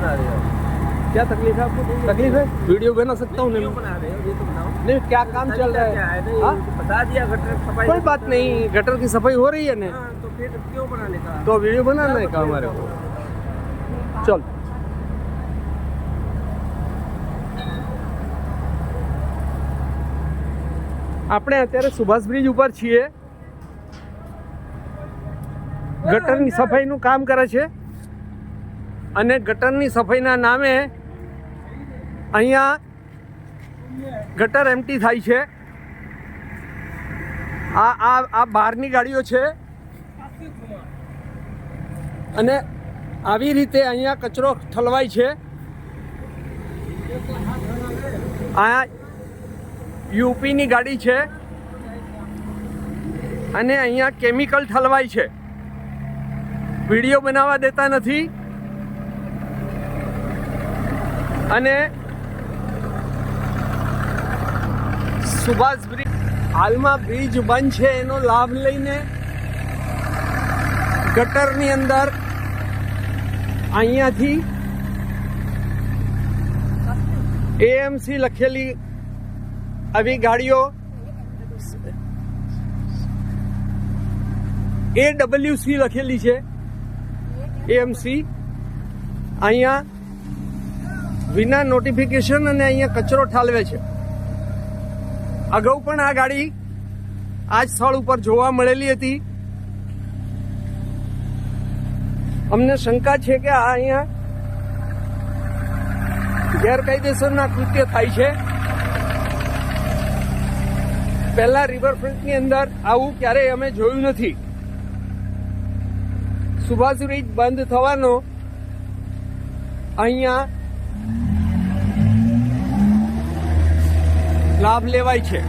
बना रहे हो? क्या तकलीफ है आपको? तकलीफ है? वीडियो बना सकता हूँ क्यों बना रहे हो? ये तो बनाओ। नहीं, क्या काम चल रहा क्या है? नहीं, हाँ? बता दिया गटर सफाई। कोई बात नहीं, गटर की सफाई हो रही है ना, हाँ, तो फिर क्यों बनाने का? तो वीडियो बनाना है का हमारे को। चल આપણે અત્યારે સુભાષ બ્રિજ ઉપર છીએ. ગટરની સફાઈનું કામ કરે છે અને ગટરની સફાઈના નામે અહીંયા ગટર એમ્પ્ટી થાય છે. આ બહારની ગાડીઓ છે અને આવી રીતે અહીંયા કચરો ઠલવાય છે. આ યુપીની ગાડી છે અને અહીંયા કેમિકલ ઠલવાય છે. વિડીયો બનાવવા દેતા નથી અને સુભાષ બ્રિજ હાલમાં બ્રિજ બંધ છે એનો લાભ લઈને ગટરની અંદર અહીંયાથી AMC લખેલી આવી ગાડીઓ AWC લખેલી છે. AMC અહીંયા વિના નોટિફિકેશન અને અહીંયા કચરો ઠાલવે છે. અગાઉ પણ આ ગાડી આ જ સ્થળ ઉપર જોવા મળેલી હતી. અમને શંકા છે કે આ અહીંયા ગેરકાયદેસરના કૃત્ય થાય છે. પહેલા રિવરફ્રન્ટની અંદર આવું ક્યારેય અમે જોયું નથી. સુભાષ બ્રિજ બંધ થવાનો અહીંયા લાભ લેવાય છે.